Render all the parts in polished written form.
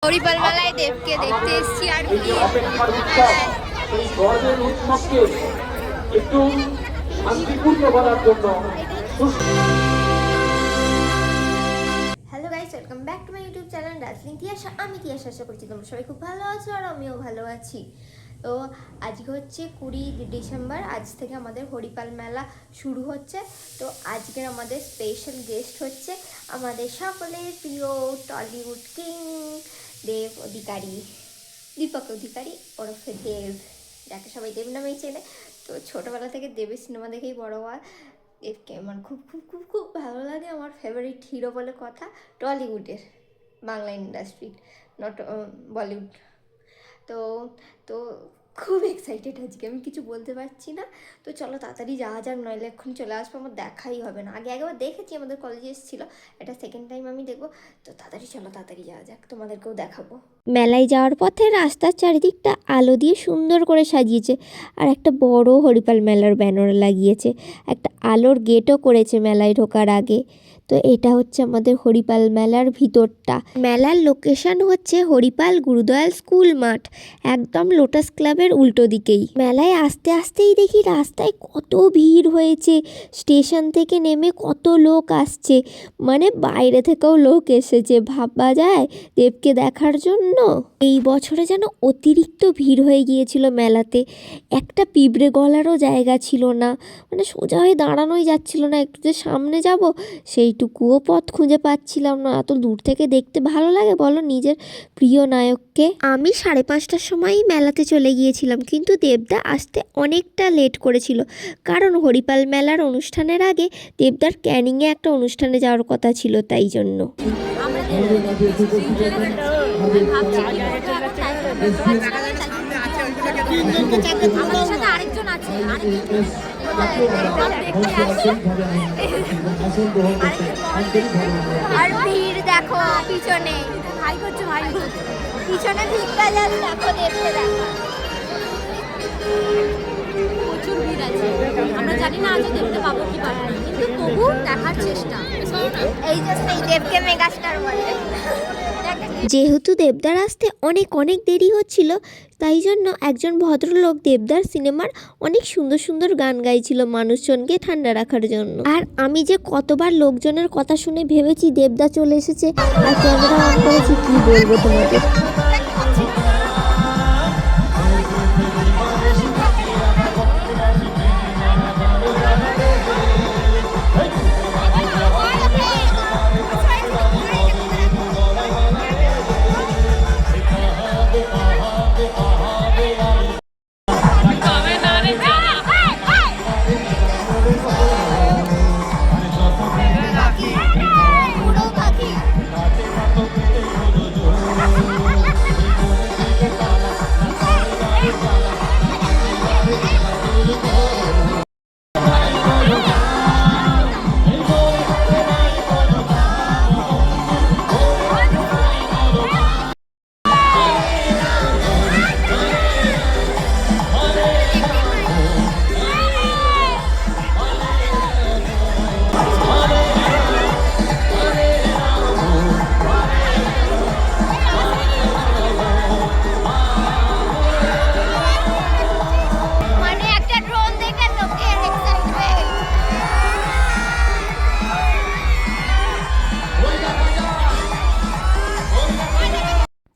হরিপাল মেলায় দেবকে দেখতে এসেছি আর একটু শান্তিপূর্ণ করার জন্য। Hello guys, welcome back to my YouTube channel Darjeeling Tiyasha. আমি তিয়াশা, আশা করছি তোমরা সবাই খুব ভালো আছো আর আমিও ভালো আছি। তো আজকে হচ্ছে 20 ডিসেম্বর, আজ থেকে আমাদের হরিপাল মেলা শুরু হচ্ছে। তো আজকের আমাদের স্পেশাল গেস্ট হচ্ছে আমাদের সকলের প্রিয় টলিউড কিং দেব অধিকারী, দীপক অধিকারী ওরফে দেব, যাকে সবাই দেব নামেই চেনে। তো ছোটোবেলা থেকে দেবের সিনেমা দেখেই বড় হওয়া। দেবকে আমার খুব খুব খুব খুব ভালো লাগে, আমার ফেভারিট হিরো বলে কথা টলিউডের, বাংলা ইন্ডাস্ট্রির, নট বলিউড। তো তো খুব এক্সাইটেড আজকে, আমি কিছু বলতে পারছি না। তো চলো তাড়াতাড়ি যাওয়া যাক, নইলে এক্ষুনি চলে আসবো, আমার দেখাই হবে না। একবার দেখেছি, আমাদের কলেজে এসেছিলো, এটা সেকেন্ড টাইম আমি দেখবো। তো তাড়াতাড়ি যাওয়া যাক, তোমাদেরকেও দেখাবো। মেলায় যাওয়ার পথে রাস্তার চারিদিকটা আলো দিয়ে সুন্দর করে সাজিয়েছে, আর একটা বড় হরিপাল মেলার ব্যানার লাগিয়েছে, একটা আলোর গেটও করেছে মেলায় ঢোকার আগে। তো এটা হচ্ছে আমাদের হরিপাল মেলার ভিতরটা। মেলার লোকেশন হচ্ছে হরিপাল গুরুদয়াল স্কুল মাঠ, একদম লোটাস ক্লাবের উল্টো দিকেই। মেলায় আস্তে আস্তেই দেখি রাস্তায় কত ভিড় হয়েছে, স্টেশন থেকে নেমে কত লোক আসছে, মানে বাইরে থেকেও লোক এসেছে, ভাবা যায় দেবকে দেখার জন্য। এই বছরে যেন অতিরিক্ত ভিড় হয়ে গিয়েছিল মেলাতে, একটা পিঁপড়ে গলারও জায়গা ছিল না, মানে সোজা হয়ে দাঁড়ানোই যাচ্ছিল না। একটু যে সামনে যাব সেইটুকুও পথ খুঁজে পাচ্ছিলাম না। এত দূর থেকে দেখতে ভালো লাগে বলো নিজের প্রিয় নায়ককে। আমি 5:30টার সময়ই মেলাতে চলে গিয়েছিলাম, কিন্তু দেবদা আসতে অনেকটা লেট করেছিল, কারণ হরিপাল মেলার অনুষ্ঠানের আগে দেবদার ক্যানিংয়ে একটা অনুষ্ঠানে যাওয়ার কথা ছিল, তাই জন্য। আর ভিড় দেখো পিছনে, ভাই করছো ভাই, পিছনে ভিড়টা যাচ্ছে দেখো, দেখতে দেখো প্রচুর ভিড় আছে। আমরা জানি না আজও দেখতে পাবো কি পাবো না, কিন্তু তবু দেখার চেষ্টা। এই যে সেই দেবকে মেগাস্টার বলে। যেহেতু দেবদার আসতে অনেক দেরি হচ্ছিল, তাই জন্য একজন ভদ্রলোক দেবদার সিনেমার অনেক সুন্দর সুন্দর গান গাইছিল মানুষজনকে ঠান্ডা রাখার জন্য। আর আমি যে কতবার লোকজনের কথা শুনে ভেবেছি দেবদা চলে এসেছে আর ক্যামেরা অন করেছি, কি বলবো তোমাদের।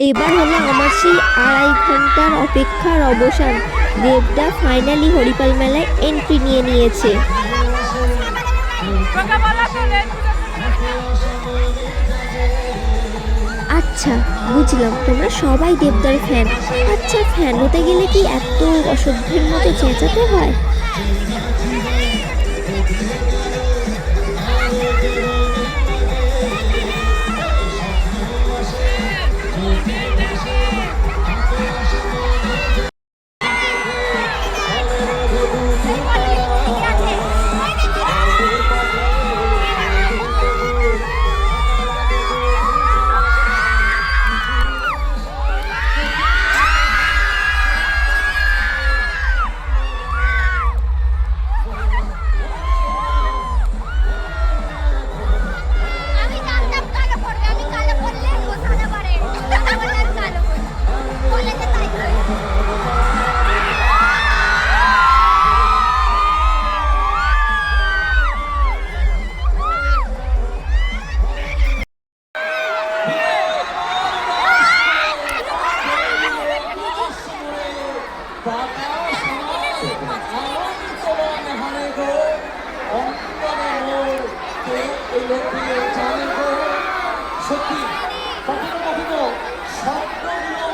এবার হলো আমার সেই 2.5 ঘন্টার অপেক্ষার অবসান। দেবদা ফাইনালি হরিপাল মেলায় এন্ট্রি নিয়ে নিয়েছে। আচ্ছা বুঝলাম, তোমরা সবাই দেবদার ফ্যান। আচ্ছা, ফ্যান হতে গেলে কি এত অসভ্যের মতো চেঁচাতে হয়? সত্যি কখনো কখনো স্বপ্নগুলো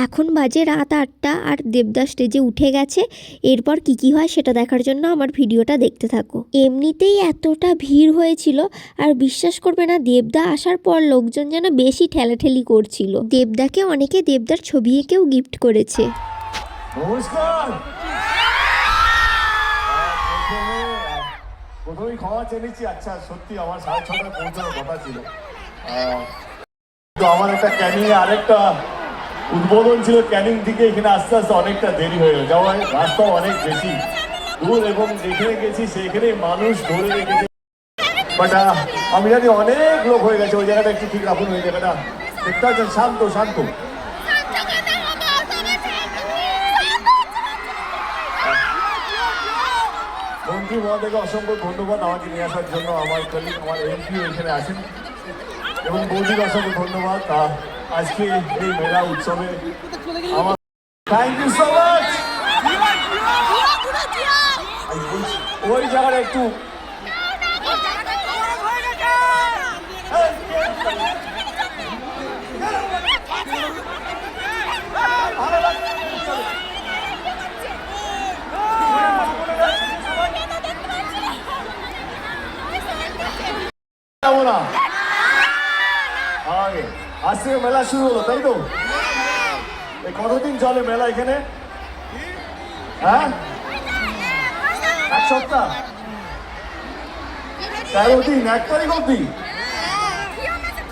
এখন বাজে রাত 8টা আর দেবদা স্টেজে উঠে গেছে। এরপর কি হয় সেটা দেখার জন্য আমার ভিডিওটা দেখতে থাকো। এমনিতেই এতটা ভিড় হয়েছিল আর বিশ্বাস করবে না, দেবদা আসার পর লোকজন যেন বেশি ঠেলাঠেলি করছিল। দেবদাকে অনেকে দেবদার ছবি এঁকেও গিফট করেছে। নমস্কার। প্রথমেই ক্ষমা চেয়ে নিচ্ছি। আচ্ছা সত্যি আমার 6:30 পৌঁছানোর কথা ছিল, তো আমার একটা ক্যানিং এ আরেকটা উদ্বোধন ছিল। ক্যানিং থেকে এখানে আস্তে আস্তে অনেকটা দেরি হয়ে গেল, যাওয়ার রাস্তাও অনেক বেশি দূর এবং যেখানে গেছি সেখানে মানুষ ধরে রেখেছে। বাট আমি জানি অনেক লোক হয়ে গেছে। ওই জায়গাটা একটু ঠিক রাখুন, ওই জায়গাটা দেখতে পাচ্ছেন শান্ত শান্ত। মন্ত্রী মহোদয়কে অসংখ্য ধন্যবাদ আমাকে নিয়ে আসার জন্য। আমার কলিগ আমার এমপি এখানে আসেন এবং বৌদিকে অসংখ্য ধন্যবাদ আজকে এই মেলা উৎসবে। আমার থ্যাংক ইউ সো মাচ। ওই জায়গাটা একটু না। আজ থেকে মেলা শুরু হলো, তাই তো? কতদিন চলে মেলা এখানে? হ্যাঁ, 1 সপ্তাহ, 13 দিন, 1 তারিখ অব্দি।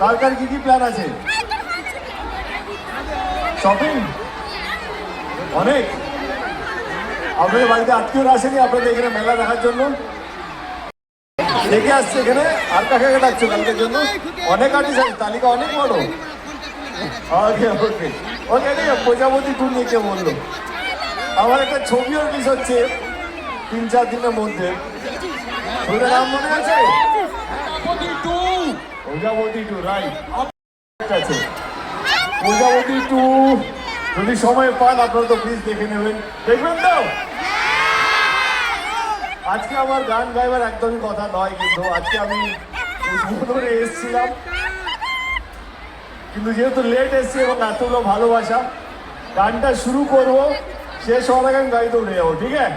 কার কার কি প্ল্যান আছে? শপিং অনেক। আপনাদের বাড়িতে আত্মীয়রা আসেনি আপনাদের এখানে মেলা দেখার জন্য? দেখে আসছে এখানে। আর কাকে ডাকছো কালকের জন্য? অনেক আর্টিস্ট আছে, তালিকা অনেক বড়। ওকে ওকে ওকে, প্রজাপতি ট্যুর নিয়ে কে বললো? আমার একটা ছবিও রিলিজ হচ্ছে 3-4 দিনের মধ্যে। ওটার নাম মনে আছে? প্রজাপতি টু, রাইট আছে। প্রজাপতি টু যদি সময় পান আপনারা তো প্লিজ দেখে নেবেন। দেখবেন তো? আজকে আমার গান গাইবার একদমই কথা নয়, কিন্তু আজকে আমি উদ্বোধনে এসেছিলাম, কিন্তু যেহেতু লেট এসছি এবং এতগুলো ভালোবাসা, গানটা শুরু করব, শেষ হওয়ার আগে আমি গাড়িতে উঠে যাবো, ঠিক আছে?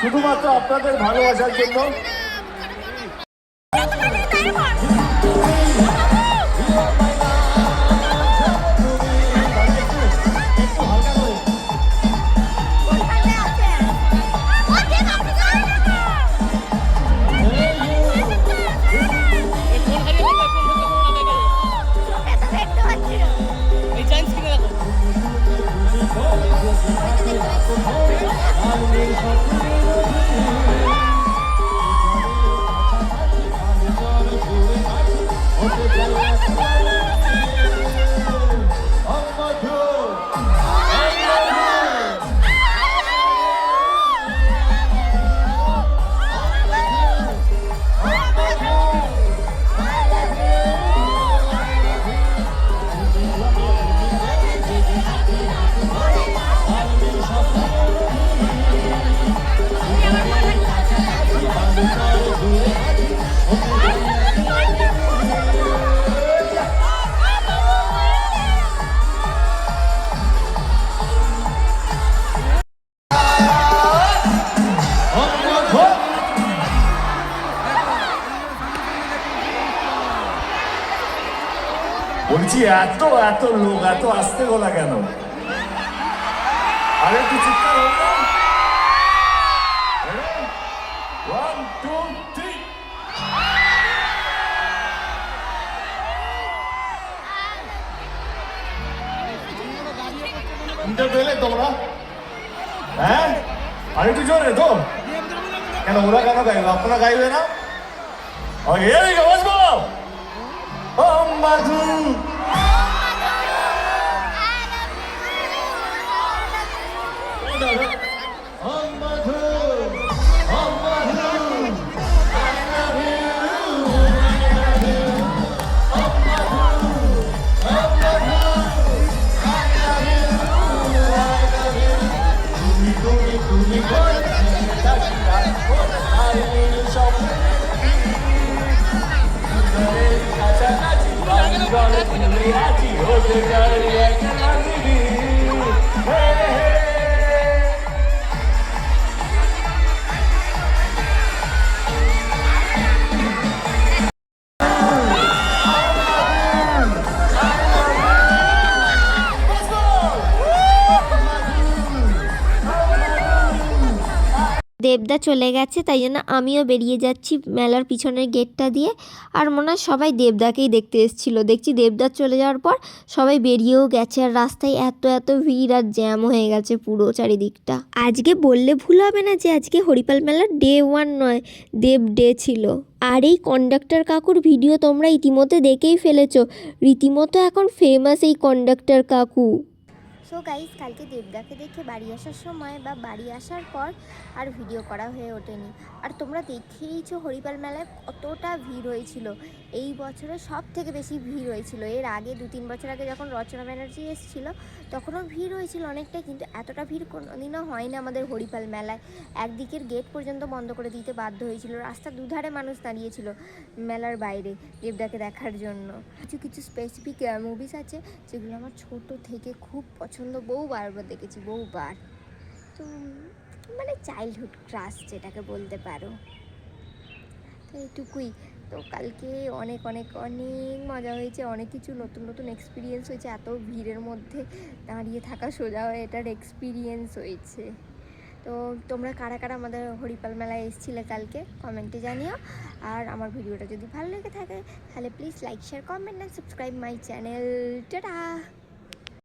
শুধুমাত্র আপনাদের ভালোবাসার জন্য। বলছি এত এত লোক, এত আসতে গলা কেন? আরে একটু চিৎকার হোক না। 1 2 3 শুনতে পেলে তোমরা? হ্যাঁ, আর একটু জোরে তো। কেন ওরা কেন গাইবে, আপনারা গাইবে না? Okay, here we go, let's go! Oh, Madhu! Oh, Madhu! Oh, Madhu! I love you! I love you! Oh, Madhu! Oh, Madhu! I love you! I love you! তুমি করে কাছাকাছি আছি হতে পারি একটা লাগবি দেবদা চলে গেছে, তাই জন্য আমিও বেরিয়ে যাচ্ছি মেলার পিছনের গেটটা দিয়ে। আর মনে হয় সবাই দেবদাকেই দেখতে এসেছিলো। দেখছি দেবদা চলে যাওয়ার পর সবাই বেরিয়েও গেছে, আর রাস্তায় এত ভিড় আর জ্যাম হয়ে গেছে পুরো চারিদিকটা। আজকে বললে ভুল হবে না যে আজকে হরিপাল মেলার ডে 1 নয়, দেব ডে ছিল। আর এই কন্ডাক্টর কাকুর ভিডিও তোমরা ইতিমধ্যে দেখেই ফেলেছো, রীতিমতো এখন ফেমাস এই কন্ডাক্টর কাকু। সো গাইস, কালকে দেবদাকে দেখে বাড়ি আসার সময় বা বাড়ি আসার পর আর ভিডিও করা হয়ে ওঠেনি। আর তোমরা দেখেইছো হরিপাল মেলায় কতটা ভিড় হয়েছিল। এই বছরে সব থেকে বেশি ভিড় হয়েছিল। এর আগে 2-3 বছর আগে যখন রচনা ব্যানার্জি এসেছিলো তখনও ভিড় হয়েছিল অনেকটাই, কিন্তু এতটা ভিড় কোনোদিনও হয় না আমাদের হরিপাল মেলায়। একদিকের গেট পর্যন্ত বন্ধ করে দিতে বাধ্য হয়েছিল, রাস্তার দুধারে মানুষ দাঁড়িয়েছিল মেলার বাইরে দেবদাকে দেখার জন্য। কিছু স্পেসিফিক মুভিস আছে যেগুলো আমার ছোট থেকে খুব পছন্দ, বহুবার দেখেছি, বহুবার। তো মানে চাইল্ডহুড ক্রাশ যেটাকে বলতে পারো। তো এইটুকুই। তো কালকে অনেক মজা হয়েছে, অনেক কিছু নতুন এক্সপিরিয়েন্স হয়েছে। এত ভিড়ের মধ্যে দাঁড়িয়ে থাকা সোজা হয়ে এটার এক্সপিরিয়েন্স হয়েছে। তো তোমরা কারা আমাদের হরিপাল মেলায় এসেছিলে কালকে কমেন্টে জানিও। আর আমার ভিডিওটা যদি ভালো লেগে থাকে তাহলে please like, share, comment and subscribe my channel. Tata.